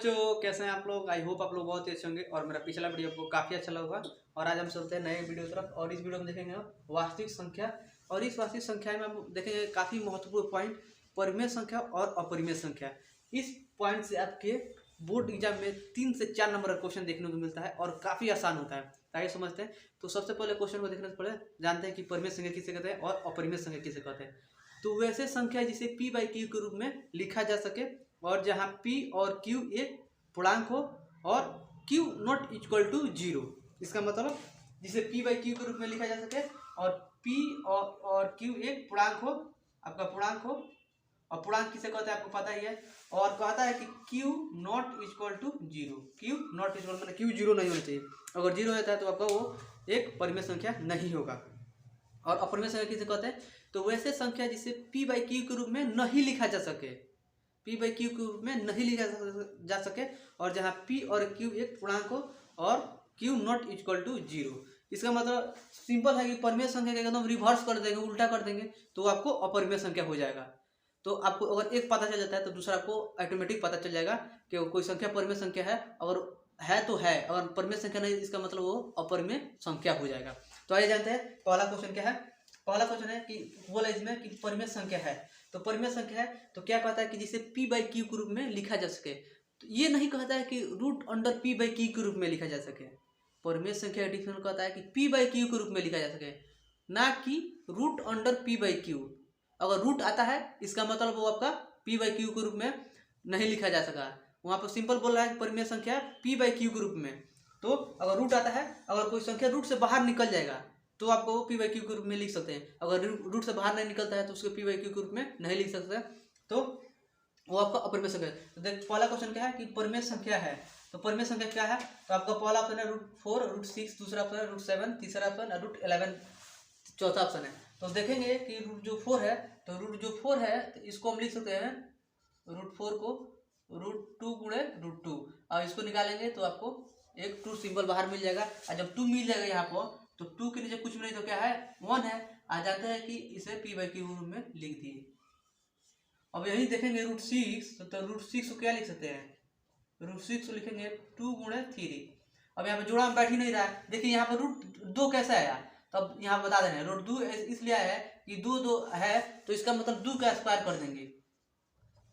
बच्चों, कैसे हैं आप लोग। आई होप आप लोग बहुत ही अच्छे होंगे और मेरा पिछला वीडियो आपको काफ़ी अच्छा लगा। और आज हम चलते हैं नए वीडियो की तरफ और इस वीडियो में देखेंगे वास्तविक संख्या। और इस वास्तविक संख्या में हम देखेंगे काफ़ी महत्वपूर्ण पॉइंट, परिमेय संख्या और अपरिमेय संख्या। इस पॉइंट से आपके बोर्ड एग्जाम में 3 से 4 नंबर का क्वेश्चन देखने को मिलता है और काफ़ी आसान होता है। आइए समझते हैं। तो सबसे पहले क्वेश्चन को देखने से पहले जानते हैं कि परिमेय संख्या किसे कहते हैं और अपरिमेय संख्या किसे कहते हैं। तो वैसे संख्या जिसे p बाई क्यू के रूप में लिखा जा सके और जहाँ p और q एक पूर्णांक हो और q नॉट इक्वल टू 0। इसका मतलब जिसे p बाई क्यू के रूप में लिखा जा सके और p और q एक पूर्णांक हो, आपका पूर्णांक हो। और पूर्णांक किसे कहते हैं आपको पता ही है। और कहता है कि q not equal to 0। q not equal मतलब q 0 नहीं होना चाहिए। अगर 0 होता है तो आपका वो एक परिमेय संख्या नहीं होगा। और अपरिमेय संख्या किसे कहते हैं। तो वैसे संख्या जिसे p बाई क्यू के रूप में नहीं लिखा जा सके, p बाई क्यू के रूप में नहीं लिखा जा सके और जहाँ p और q एक पूर्णांक हो और q नॉट इक्वल टू 0। इसका मतलब सिंपल है कि परिमेय संख्या का एकदम रिवर्स कर देंगे, उल्टा कर देंगे तो आपको अपरिमेय संख्या हो जाएगा। तो आपको अगर एक पता चल जाता है तो दूसरा आपको ऑटोमेटिक पता चल जाएगा कि कोई संख्या परिमेय संख्या है। अगर है तो है, अगर परिमेय संख्या नहीं इसका मतलब वो अपरिमेय संख्या हो जाएगा। तो आइए जानते हैं पहला क्वेश्चन क्या है। पहला क्वेश्चन है कि बोला इसमें कि परिमेय संख्या है। तो परिमेय संख्या है तो क्या कहता है कि जिसे p बाई क्यू के रूप में लिखा जा सके। तो ये नहीं कहता है कि root under p by Q के रूप में लिखा जा सके। परिमेय संख्या डिफरेंट कहता है कि p बाई क्यू के रूप में लिखा जा सके, ना कि root under p by Q. अगर रूट आता है इसका मतलब वो आपका p बाई क्यू के रूप में नहीं लिखा जा सका। वहाँ पर सिंपल बोल रहा है परिमेय संख्या p बाई क्यू के रूप में। तो अगर रूट आता है, अगर कोई संख्या रूट से बाहर निकल जाएगा तो आपको p बाई क्यू के रूप में लिख सकते हैं। अगर रूट से बाहर नहीं निकलता है तो उसको p बाई क्यू के रूप में नहीं लिख सकते, तो वो आपका अपरिमेय संख्या है। तो देख पहला क्वेश्चन क्या है कि परिमेय संख्या है। तो परिमेय संख्या क्या है। तो आपका पहला ऑप्शन है √4, √6, दूसरा ऑप्शन है √7, तीसरा ऑप्शन है √11, चौथा ऑप्शन है। तो देखेंगे कि रूट जो 4 है, तो रूट जो 4 है तो इसको हम लिख सकते हैं √4 को √2 गुणे √2 और इसको निकालेंगे तो आपको एक 2 सिंबल बाहर मिल जाएगा। और जब 2 मिल जाएगा यहाँ पर तो 2 के नीचे कुछ भी नहीं तो क्या है 1 है। आ जाते हैं कि इसे p बाई क्यू में लिख दिए। अब यही देखेंगे √6, तो √6 को क्या लिख सकते हैं, √6 को लिखेंगे 2 गुणे 3। अब यहाँ पे जोड़ा में बैठ ही नहीं रहा है। देखिए यहाँ पर √2 कैसे आया, तब यहाँ बता दे रहे हैं √2 इसलिए आया है कि 2 है तो इसका मतलब 2 का स्क्वायर कर देंगे।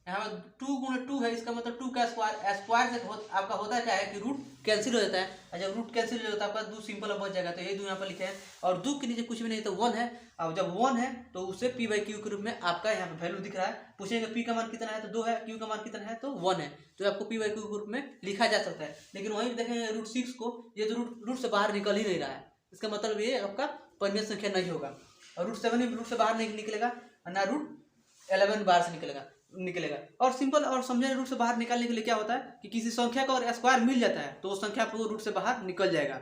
यहाँ पर 2 गुणे 2 है, इसका मतलब 2 का स्क्वायर। स्क्वायर से आपका होता क्या है कि रूट कैंसिल हो जाता है और जब रूट कैंसिल हो जाता है आपका 2 सिंपल बच जाएगा। तो ये 2 यहाँ पर लिखे हैं और 2 के नीचे कुछ भी नहीं तो 1 है। और जब 1 है तो उसे p बाई क्यू के रूप में आपका यहाँ पर वैल्यू दिख रहा है। पूछेंगे p का मान कितना है तो 2 है, q का मान कितना है तो 1 है, तो आपको p बाई क्यू के रूप में लिखा जा सकता है। लेकिन वहीं देखेंगे √6 को, ये तो रूट से बाहर निकल ही नहीं रहा है, इसका मतलब ये आपका परिमेय संख्या नहीं होगा। और √7 भी रूट से बाहर नहीं निकलेगा ना √11 बाहर से निकलेगा। और सिंपल और समझे रूट से बाहर निकालने के लिए क्या होता है कि किसी संख्या का और स्क्वायर मिल जाता है तो उस संख्या आपको रूट से बाहर निकल जाएगा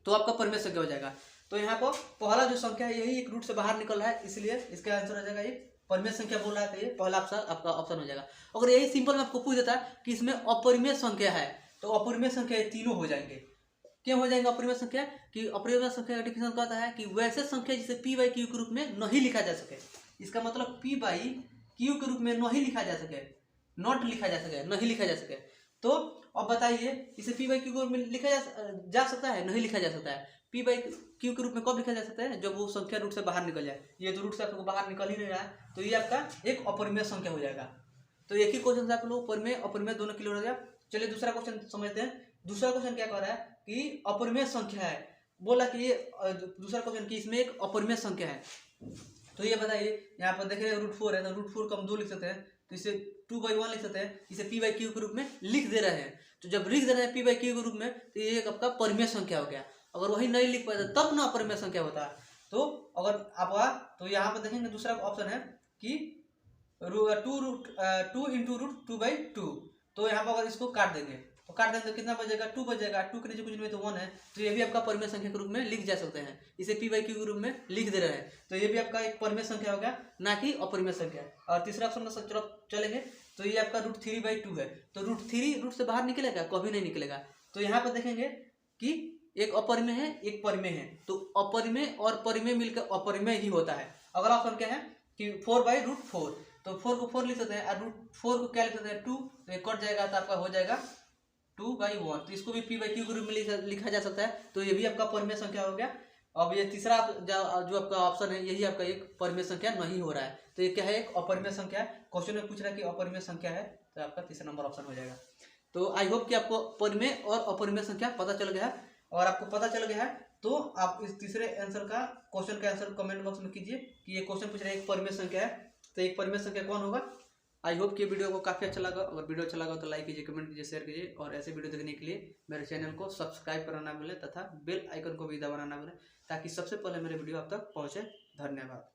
तो आपका परिमेय संख्या हो जाएगा। तो यहाँ पर पहला जो संख्या है यही एक रूट से बाहर निकल रहा है, इसलिए इसका आंसर हो जाएगा ये परिमेय संख्या बोल रहा है। तो ये पहला आपका ऑप्शन हो जाएगा। अगर यही सिंपल में आपको पूछ देता है कि इसमें अपरिमेय संख्या है तो अपरिमेय संख्या ये तीनों हो जाएंगे। क्यों हो जाएंगे अपरिमेय संख्या कि अपरिमेय संख्या का डिफिनेशन कहता है कि वैसे संख्या जिसे p बाई क्यू के रूप में नहीं लिखा जा सके। इसका मतलब p बाई क्यू के रूप में नहीं लिखा जा सके, नॉट लिखा जा सके, नहीं लिखा जा सके। तो अब बताइए इसे p बाई क्यू के रूप में लिखा जा सकता है, नहीं लिखा जा सकता है। p बाई क्यू के रूप में कब लिखा जा सकता है, जब वो संख्या रूट से बाहर निकल जाए। ये तो रूट से आपको बाहर निकल ही नहीं रहा है तो ये आपका एक अपरिमेय संख्या हो जाएगा। तो एक ही क्वेश्चन से आप लोग परिमेय अपरिमेय दोनों क्लियर हो गया। चलिए दूसरा क्वेश्चन समझते हैं। दूसरा क्वेश्चन क्या कह रहा है कि अपरिमेय संख्या है, बोला कि ये दूसरा क्वेश्चन कि इसमें एक अपरिमेय संख्या है। तो ये बताइए यहाँ पर देख रहे हैं √4 है तो √4 को हम 2 लिख सकते हैं, तो इसे 2/1 लिख सकते हैं, इसे p बाई क्यू के रूप में लिख दे रहे हैं। तो जब लिख दे रहे हैं p बाई क्यू के रूप में तो ये एक आपका परिमेय संख्या हो गया। अगर वही नहीं लिख पाए तब ना अपरिमेय संख्या होता है। तो अगर आप तो यहाँ पर देखेंगे दूसरा ऑप्शन है कि 2 इंटू √2/2। तो यहाँ पर अगर इसको काट देंगे तो काट देंगे तो कितना बचेगा 2 बचेगा। 2 के नीचे कुछ नहीं तो 1 है, तो ये भी आपका परिमेय संख्या के रूप में लिख जा सकते हैं। इसे p बाई क्यू के रूप में लिख दे रहे हैं तो ये भी आपका एक परिमेय संख्या हो गया, ना कि अपरिमेय संख्या। और तीसरा ऑप्शन में चलो चलेंगे तो ये आपका √3/2 है। तो √3 रूट से बाहर निकलेगा, कभी नहीं निकलेगा। तो यहाँ पर देखेंगे कि एक अपरिमेय है एक परिमेय है, तो अपरिमेय और परिमेय मिलकर अपरिमेय ही होता है। अगला ऑप्शन क्या है कि 4/√4। तो 4 को 4 लिख सकते हैं, और √4 को क्या लिख सकते हैं 2, तो ये कट जाएगा तो आपका हो जाएगा 2/1। तो इसको भी p/q के रूप में लिखा जा सकता है। तो ये भी आपका परिमेय संख्या हो गया। अब ये तीसरा जो आपका ऑप्शन है यही आपका एक परिमेय संख्या नहीं हो रहा है, तो ये क्या है, एक अपरिमेय संख्या है। क्वेश्चन में पूछ रहा है कि अपरिमेय संख्या है, तो आपका तीसरा नंबर ऑप्शन हो जाएगा। तो आई होप कि आपको परिमेय और अपरिमेय संख्या पता चल गया है, और आपको पता चल गया है तो आप इस तीसरे आंसर का क्वेश्चन का आंसर कमेंट बॉक्स में कीजिए कि ये क्वेश्चन पूछ रहा है एक परिमेय संख्या है, तो एक परिमेय संख्या कौन होगा। आई होप कि वीडियो को काफ़ी अच्छा लगा। अगर वीडियो अच्छा लगा तो लाइक कीजिए, कमेंट कीजिए, शेयर कीजिए, और ऐसे वीडियो देखने के लिए मेरे चैनल को सब्सक्राइब करना ना भूलें तथा बेल आइकन को भी दबाना ना भूलें, ताकि सबसे पहले मेरे वीडियो आप तक पहुँचे। धन्यवाद।